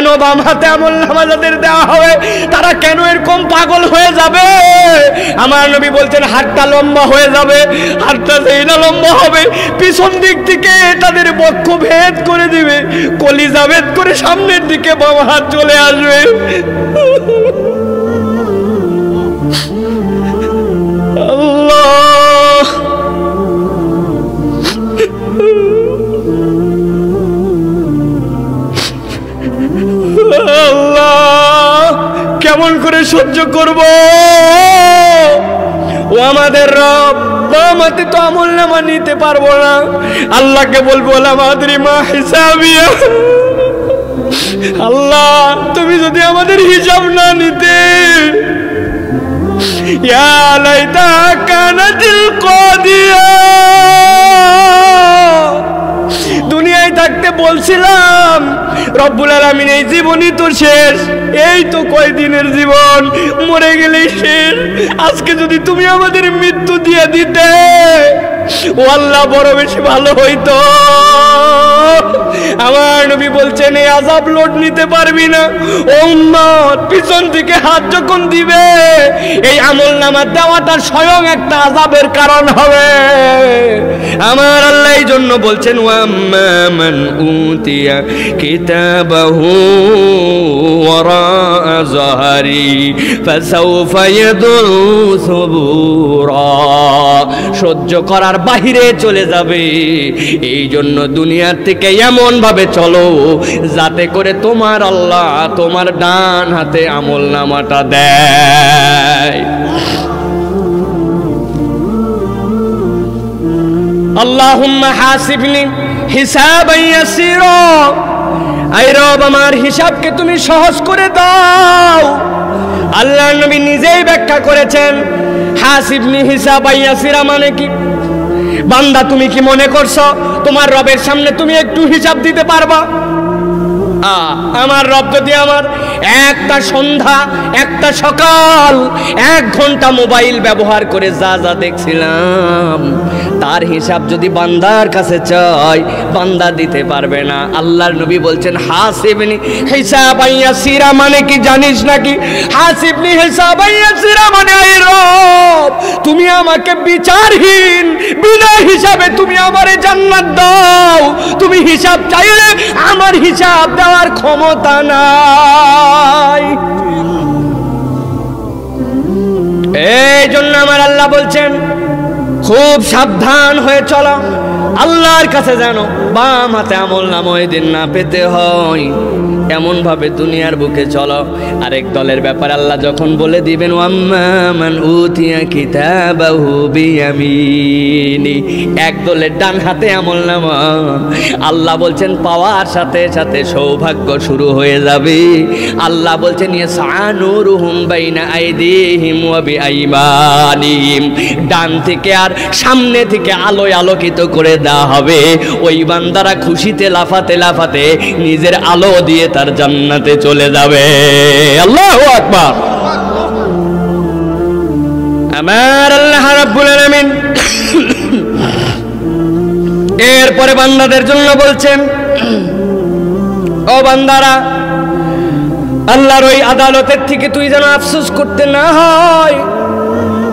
কেন বাম হাতে আমলনামা যাদের দেওয়া হবে তারা কেন এরকম পাগল হয়ে যাবে? আমার নবী বলছেন হাতটা লম্বা হয়ে যাবে, হাতটা যেইনা লম্বা হবে পিছন দিক থেকে তাদের বক্ষ ভেদ করে দিবে, কলিজা ভেদ করে সামনের দিকে বাম হাত চলে আসবে। আল্লাহ, আল্লাহ, কেমন করে সহ্য করব? ও আমাদের রব, বামাতে তো আমলনামা নিতে পারবো না। আল্লাহকে বলবো লা মাদরি মা হিসাবিয়া, আল্লাহ তুমি যদি আমাদের হিসাব না নিতে, ইয়া লাইতা কানাতিল কাদিয়া, দুনিয়ায় থাকতে বলছিলাম রব্বুল আলামিন এই জীবনই তো শেষ, এই তো কয়দিনের জীবন, মরে গেলেই শেষ। আজকে যদি তুমি আমাদের মৃত্যু দিয়ে দিতে, ও আল্লাহ বড় বেশি ভালো হইতো। আমার নবী বলছেন এই আযাব লোড নিতে পারবি না। ও উম্মত, পিছন থেকে হাত যখন দিবে এই আমলনামা দেওয়াটা স্বয়ং একটা আযাবের কারণ হবে। আমার আল্লাহ এই জন্য বলছেন ওয়াম্মা মান উতিয়া কিতাবাহু ওয়ারা যাহরি ফাসাউফা ইয়াদউ সুবুরা, সহ্য করার বাহিরে চলে যাবে। এই জন্য দুনিয়ার থেকে এমন ভাবে চলো যাতে করে তোমার আল্লাহ তোমার ডান হাতে আমলনামাটা দেয়। আল্লাহুম্মা হাসিবনি হিসাবান ইয়াসীরা, আয় রব আমার হিসাবকে তুমি সহজ করে দাও। আল্লাহর নবী নিজেই ব্যাখ্যা করেছেন হাসিবনি হিসাবান ইয়াসীরা মানে কি? বান্দা তুমি কি মনে করছো তোমার রবের সামনে তুমি একটু হিসাব দিতে পারবা? আমার রব যদি আমার একটা সন্ধ্যা একটা সকাল 1 ঘন্টা মোবাইল ব্যবহার করে যা যা দেখছিলাম তার হিসাব যদি বান্দার কাছে চাই, বান্দা দিতে পারবে না। আল্লাহর নবী বলছেন হাসিবনি হিসাবান ইয়াসীরা মানে কি জানিস নাকি? হাসিবনি হিসাবান ইয়াসীরা মানে আই রব তুমি আমাকে বিচারহীন বিনা হিসাবে তুমি আমারে জান্নাত দাও। তুমি হিসাব চাইলে আমার হিসাব দেওয়ার ক্ষমতা নাই। এই জন্য আমার আল্লাহ বলছেন খুব সাবধান হয়ে চলো, আল্লাহর কাছে জানো বাম হাতে আমলনামা ওই দিন না পেতে হয় এমন ভাবে দুনিয়ার বুকে চলো। আরেক দলের ব্যাপার আল্লাহ যখন বলে দিবেন ওয়াম্মা মান উতিয়া কিতাবাহু বিয়ামিনি, এক দলের ডান হাতে আমলনামা, আল্লাহ বলছেন পাওয়ার সাথে সাথে সৌভাগ্য শুরু হয়ে যাবে। আল্লাহ বলছেন ইয়াসানুরুহুম বাইনা আইদিহিম ওয়া বিআইমানিহিম, ডান থেকে আর সামনে থেকে আলোয় আলোকিত করে দেওয়া হবে। ওই বান্দারা খুশিতে লাফাতে লাফাতে নিজের আলো দিয়ে তার জান্নাতে চলে যাবে। আল্লাহু আকবার। আমার আল্লাহ রাব্বুল আলামিন এরপরে বান্দাদের জন্য বলছেন ও বান্দারা, আল্লাহর ওই আদালতের থেকে তুই যেন আফসোস করতে না হয়,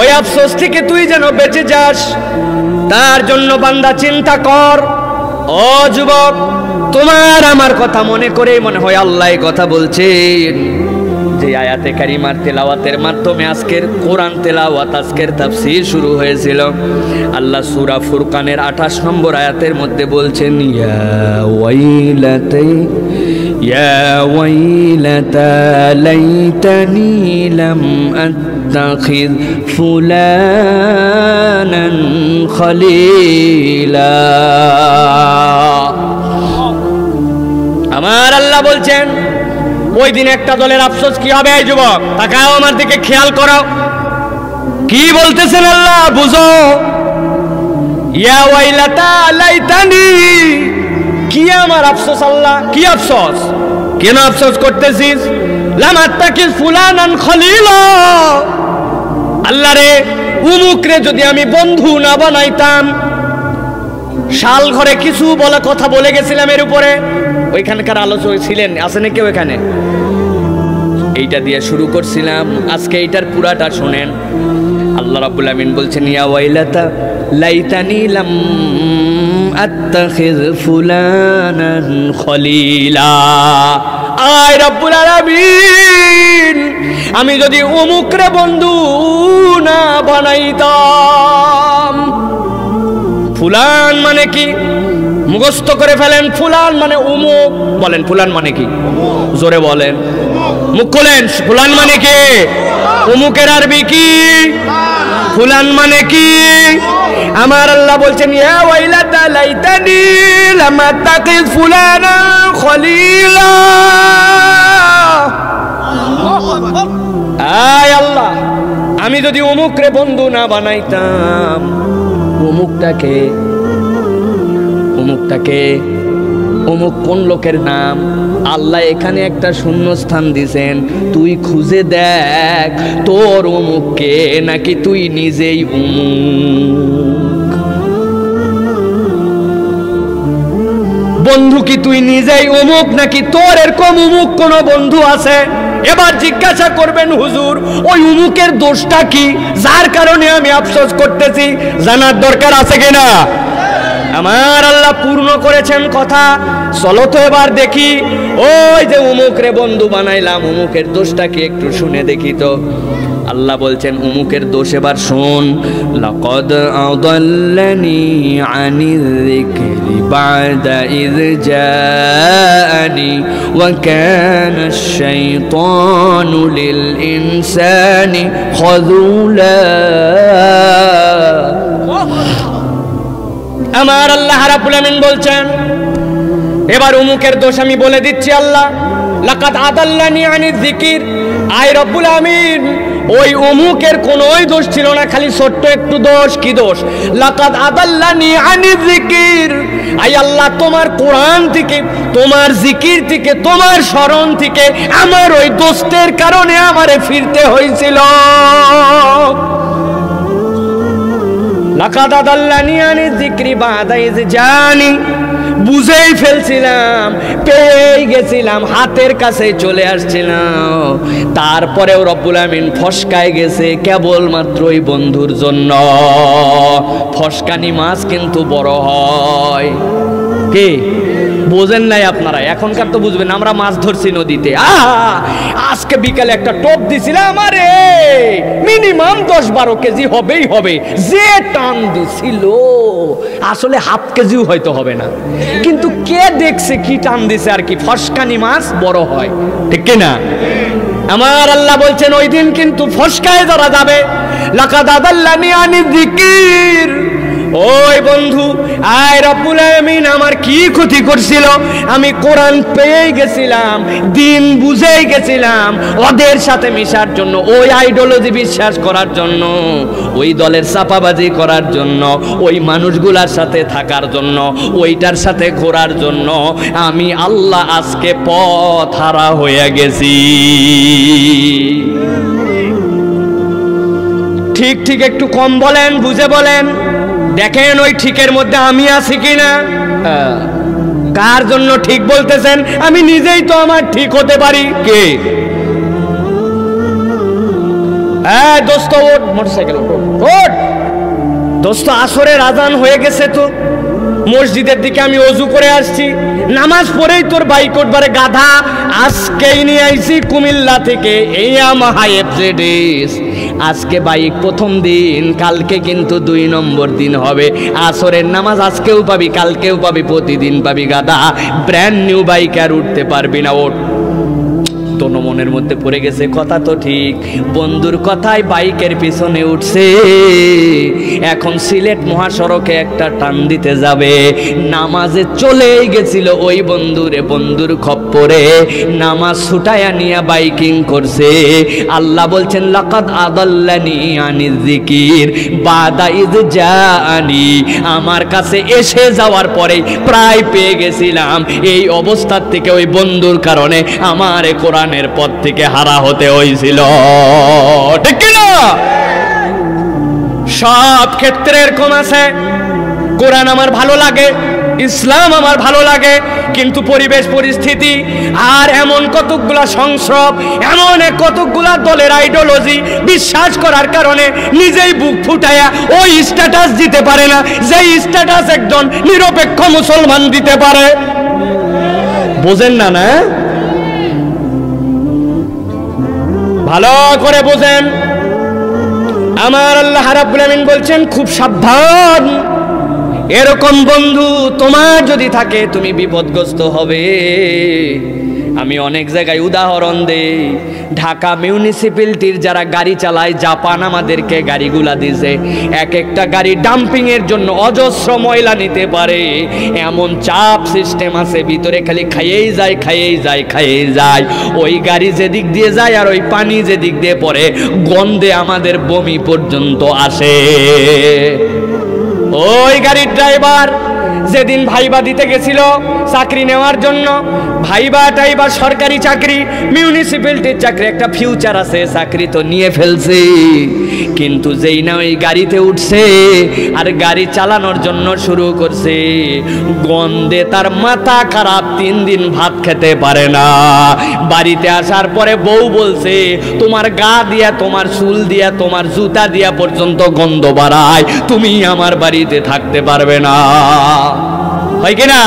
ওই আফসোস থেকে তুই যেন বেঁচে যাস, তার জন্য বান্দা চিন্তা কর। ও যুবক, তোমার আমার কথা মনে করে মনে হয় আল্লাহ কথা বলছেন। যে আয়াতে কারিমার তেলাওয়াতের মাধ্যমে আজকের কোরআন তেলাওয়াত, আজকের তাফসীর শুরু হয়েছিল, আল্লাহ সূরা ফুরকানের 28 নম্বর আয়াতের মধ্যে বলছেন ইয়া ওয়াইলাতা লাইতানি লাম আত্তাখিয ফুলানান খলিলা। আমার আল্লাহ বলছেন ওই দিন একটা দলের আফসোস কি হবে। এই যুবক তাকাও আমার দিকে, খেয়াল করো কি বলতেছেন আল্লাহ, বুঝো। ইয়া ওয়াইলাতা লাইতানি, কি আমার আফসোস আল্লাহ, কি আফসোস, কেন আফসোস করতেছিস? লাম আত্তাখিয ফুলানান খলিলা, আল্লাহ রে উমুক রে যদি আমি বন্ধু না বানাইতাম। শাল ঘরে কিছু বলা কথা বলে গেছিলাম এর উপরে, ওইখানকার আলোচক ছিলেন, আছে নাকি ওইখানে? এইটা দিয়ে শুরু করছিলাম, আজকে এইটার পুরাটা শোনেন। আল্লাহ রাব্বুল আমিন বলছেন, ইয়া ওয়াইলাতা লাইতানি লাম আত্তাখিয ফুলানান খলিলা। আয় রাব্বুল আলামিন, আমি যদি অমুকরে বন্ধু না বানাইতাম। ফুলান মানে কি? মুখস্থ করে ফেলেন। ফুলান মানে অমুক। বলেন ফুলান মানে কি? জোরে বলেন, মুখ খোলেন। ফুলান মানে কি? অমুকের আরবি কি? ফুলান মানে কি? আমার আল্লাহ বলছেন, ইয়া ওয়াইলাতা লাইতানি লাম আত্তাখিয ফুলানা খলিলা। আয় আল্লাহ, আমি যদি অমুকরে বন্ধু না বানাইতাম। অমুকটাকে অমুক কোন লোকের নাম? আল্লাহ এখানে একটা শূন্যস্থান দিছেন, তুই খুঁজে দেখ তোর অমুককে নাকি তুই নিজেই অমুক। বন্ধু কি তুই নিজেই অমুক নাকি তোর এরকম অমুক কোন বন্ধু আছে? এবার জিজ্ঞাসা করবেন, হুজুর ওই অমুকের দোষটা কি যার কারণে আমি আফসোস করতেছি? জানার দরকার আছে কিনা? আমার আল্লাহ পূর্ণ করেছেন কথা। চলো তো এবার দেখি, ওই যে অমুকরে বন্ধু বানাইলাম, অমুকের দোষটা কি একটু শুনে দেখি তো। আল্লাহ বলছেন অমুকের দোষ এবার শোন। লাকাদ আদাল্লানি আনিয যিকরি বা'দা ইয জাআনি ওয়া কানা আশ-শাইতানু লিল ইনসানি খাযুলা। আমার আল্লাহ রাব্বুল আমিন বলছেন, এবার অমুকের দোষ আমি বলে দিচ্ছি। আল্লাহ লাকাদ আদাল্লানি আনিয যিকির। আয় রব্বুল আমিন, ওই অমুকের কোনোই দোষ ছিল না, খালি ছোট্ট একটু দোষ। কি দোষ? লাকাদ আদাল্লানি আনিয যিকির। আয় আল্লাহ, তোমার কোরআন থেকে, তোমার জিকির থেকে, তোমার স্মরণ থেকে আমার ওই দোষের কারণে আমারে ফিরতে হয়েছিল। লাকাদ আদাল্লানি আনিয যিকরি বা'দা ইয জাআনি। বুঝেই ফেলছিলাম, পেয়ে গেছিলাম, হাতের কাছে চলে আসছিলাম, তারপরেও রব্বুল আমিন ফসকায় গেছে কেবলমাত্র ওই বন্ধুর জন্য। ফসকানি মাছ কিন্তু বড় হয়। কি বোঝেন নাই আপনারা? এখনকার তো বুঝবেন। আমরা মাছ ধরছি নদীতে, আজকে বিকালে একটা টোপ দিছিলাম, আরে মিনিমাম 10-12 কেজি হবেই হবে। যে টান দিছিল আসলে হাফ কেজিও হয়তো হবে না, কিন্তু কে দেখছে কি টান দিছে আর কি, ফসকানি মাছ বড় হয়, ঠিক কিনা? আমার আল্লাহ বলছেন ওই দিন কিন্তু ফসকায় ধরা যাবে। লাকাদ আদাল্লানি আনিয যিকির। ওই বন্ধু, আয় রব্বুল আমিন আমার কি ক্ষতি করছিল? আমি কোরআন পেয়ে গেছিলাম, দিন বুঝে গেছিলাম, ওদের সাথে মিশার জন্য, ওই আইডিওলজি বিশ্বাস করার জন্য, ওই দলের চাপাবাজি করার জন্য, ওই মানুষগুলার সাথে থাকার জন্য, ওইটার সাথে ঘোরার জন্য আমি আল্লাহ আজকে পথ হারা হয়ে গেছি। ঠিক ঠিক একটু কম বলেন, বুঝে বলেন। দেখেন ওই ঠিকের মধ্যে আমি আছি কিনা। কার জন্য ঠিক বলতেছেন? আমি নিজেই তো আমার ঠিক হতে পারি। কে? হ্যাঁ দোস্ত, ওঠ, মোটরসাইকেল ওঠ। দোস্ত আসরের আজান হয়ে গেছে তো, মসজিদের দিকে আমি ওযু করে আসছি, নামাজ পড়েই তোর বাইক উঠবারে গাধা। আজকেই নিয়ে আইছি কুমিল্লা থেকে ইয়ামাহা এফজেডএস। আজকে বাইক প্রথম দিন, কালকে কিন্তু 2 নম্বর দিন হবে। আসরের নামাজ আজকেও পাবি, কালকেও পাবি, প্রতিদিন পাবি গাধা। ব্র্যান্ড নিউ বাইক আর উঠতে পারবি না। ওঠ। দোনো মনের মধ্যে পড়ে গেছে, কথা তো ঠিক, বন্ধুর কথায় বাইকের পিছনে উঠছে। এখন সিলেট মহাসড়কে একটা টান দিতে যাবে, নামাজে চলেই গেছিল ওই বন্ধুরে, বন্ধুর খপ্পরে নামাজ ছুটায়া নিয়ে বাইকিং করছে। আল্লাহ বলছেন লাকাদ আদাল্লানি আনিয যিকির বা'দা ইয জাআনি। আমার কাছে এসে যাওয়ার পরে প্রায় পেয়ে গেছিলাম, এই অবস্থার থেকে ওই বন্ধুর কারণে আমার কোরআন পথ থেকে হারা হতে হয়েছিল, ঠিক না? সব ক্ষেত্রে এরকম আছে। কোরআন আমার ভালো লাগে, ইসলাম আমার ভালো লাগে, কিন্তু পরিবেশ পরিস্থিতি আর এমন কতকগুলা সংস্রব, এমন কতকগুলা দলের আইডিওলজি বিশ্বাস করার কারণে নিজেই বুক ফুটায়া ওই স্ট্যাটাস দিতে পারে না যেই স্ট্যাটাস একজন নিরপেক্ষ মুসলমান দিতে পারে। বোঝেন না? না, ভালো করে বোঝেন। আমার আল্লাহ রাব্বুল আমিন বলছেন খুব সাবধান, এরকম বন্ধু তোমার যদি থাকে তুমি বিপদগ্রস্ত হবে। আমি অনেক জায়গায় উদাহরণ দেই, ঢাকা মিউনিসিপ্যালিটির যারা গাড়ি চালায়, জাপান আমাদেরকে গাড়িগুলা দিছে, এক একটা গাড়ি ডাম্পিং এর জন্য অজস্র ময়লা নিতে পারে, এমন চাপ সিস্টেম আছে, ভিতরে খালি খাইয়েই যায় খাইয়েই যায় খাইয়েই যায়। ওই গাড়ি যেদিক দিয়ে যায় আর ওই পানি যেদিক দিয়ে পড়ে, গন্ধে আমাদের বমি পর্যন্ত আসে। ওই গাড়ির ড্রাইভার যেদিন ভাইবা দিতে গেছিল চাকরি নেওয়ার জন্য, ভাইবা টাইবা সরকারি চাকরি, মিউনিসিপ্যালিটির চাকরি, একটা ফিউচার আছে, চাকরি তো নিয়ে ফেলছে, কিন্তু যেই না ওই গাড়িতে উঠছে আর গাড়ি চালানোর জন্য শুরু করছে, গন্ধে তার মাথা খারাপ, 3 দিন ভাত খেতে পারে না। বাড়িতে আসার পরে বউ বলছে তোমার গা দিয়া, তোমার চুল দিয়া, তোমার জুতা দিয়া পর্যন্ত গন্ধ বাড়ায়, তুমি আমার বাড়িতে থাকতে পারবে না। হয় কিনা?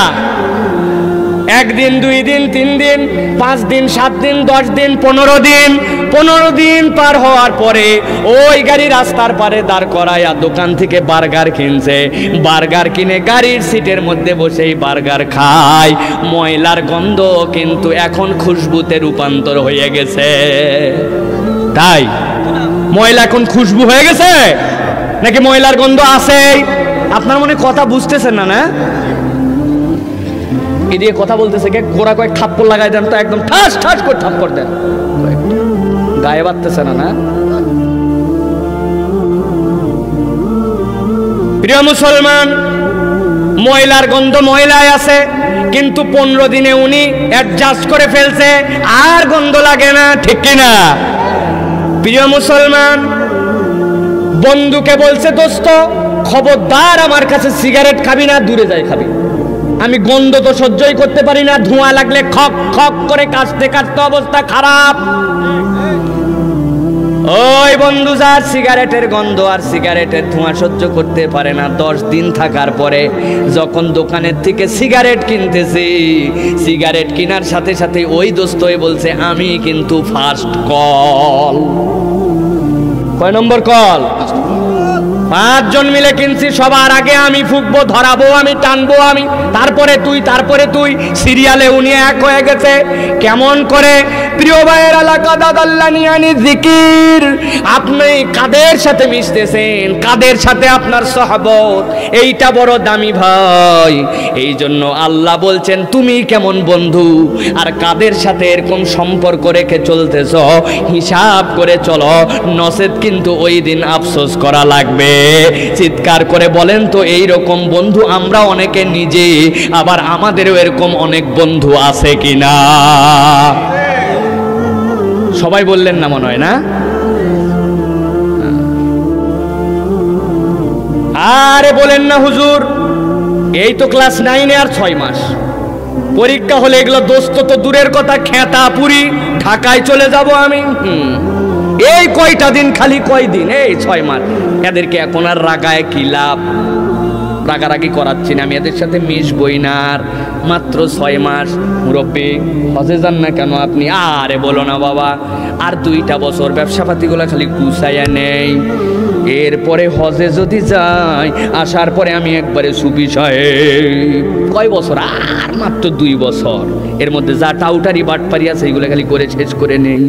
1 দিন 2 দিন 3 দিন 5 দিন 7 দিন 10 দিন 15 দিন পার হওয়ার পরে ওই গাড়ি রাস্তার পারে দাঁড় করায়া দোকান থেকে বার্গার কিনছে, বার্গার কিনে গাড়ির সিটের মধ্যে বসেই বার্গার খায়, ময়লার গন্ধ কিন্তু এখন খুশবুতে রূপান্তর হয়ে গেছে। তাই ময়লা এখন খুশবু হয়ে গেছে নাকি ময়লার গন্ধ আছে? আপনার মনে কথা বুঝতেছেন না? না, এদিকে কথা বলতেছে কে, গোড়া কয়েক থাপ্পড় লাগাই দেন তো, একদম ঠাস ঠাস করে থাপ্পড় দেন, গায়ে বাঁধতেছে না? না, প্রিয় মুসলমান, ময়লার গন্ধ ময়লায় আছে, কিন্তু 15 দিনে উনি অ্যাডজাস্ট করে ফেলছে, আর গন্ধ লাগে না, ঠিক কিনা? প্রিয় মুসলমান, বন্ধুকে বলছে দোস্ত খবরদার আমার কাছে সিগারেট খাবি না, দূরে যাই খাবি, আমি গন্ধ তো সহ্যই করতে পারি না, ধোঁয়া লাগলে খক খক করে কাশতে কাশতে অবস্থা খারাপ। ওই বন্ধু যার সিগারেটের গন্ধ আর সিগারেটের ধোঁয়া সহ্য করতে পারে না, 10 দিন থাকার পরে যখন দোকানের থেকে সিগারেট কিনতেছি, সিগারেট কেনার সাথে সাথে ওই দোস্তই বলছে আমি কিন্তু ফার্স্ট কল। কয় নম্বর কল? 5 জন মিলে কিনছি, সবার আগে আমি ফুকবো, ধরাবো আমি, টানবো আমি, তারপরে তুই, তারপরে তুই, সিরিয়ালে উনি এক হয়ে গেছে। কেমন করে? প্রিয় ভাইয়ের এলাকা দাদাল্লানিয়ানি জিকির, আপনি কাদের সাথে মিশতেছেন, কাদের সাথে আপনার সহবত, এইটা বড় দামি ভাই। এই জন্য আল্লাহ বলছেন তুমি কেমন বন্ধু আর কাদের সাথে এরকম সম্পর্ক রেখে চলতেছ, হিসাব করে চলো, নসেদ কিন্তু ওই দিন আফসোস করা লাগবে। চিৎকার করে বলেন তো এই রকম বন্ধু আমরা অনেকে নিজে, আবার আমাদেরও এরকম অনেক বন্ধু আছে কিনা? সবাই বললেন না মনে হয়, না? আরে বলেন না হুজুর, এই তো ক্লাস 9 আর 6 মাস পরীক্ষা হলে এগুলো দোস্ত তো দূরের কথা, খেতা পুরি ঢাকায় চলে যাব আমি। এই কয়টা দিন, খালি কয়দিন, এই 6 মাস, এদেরকে এখন আর রাগায় কি লাভ? রাগারাগি করাচ্ছি না, আমি এদের সাথে মিশবই না। আর মাত্র 6 মাস। মুরব্বী হজে যান না কেন আপনি? আরে বলো না বাবা, আর 2টা বছর ব্যবসাপাতিগুলো খালি গুছাইয়া নেই, এরপরে হজে যদি যাই, আসার পরে আমি একবারে সুফি সাহেব। কয় বছর? আর মাত্র 2 বছর, এর মধ্যে যা টাউটারি বাটপারি আছে এইগুলো খালি করে শেষ করে নেই।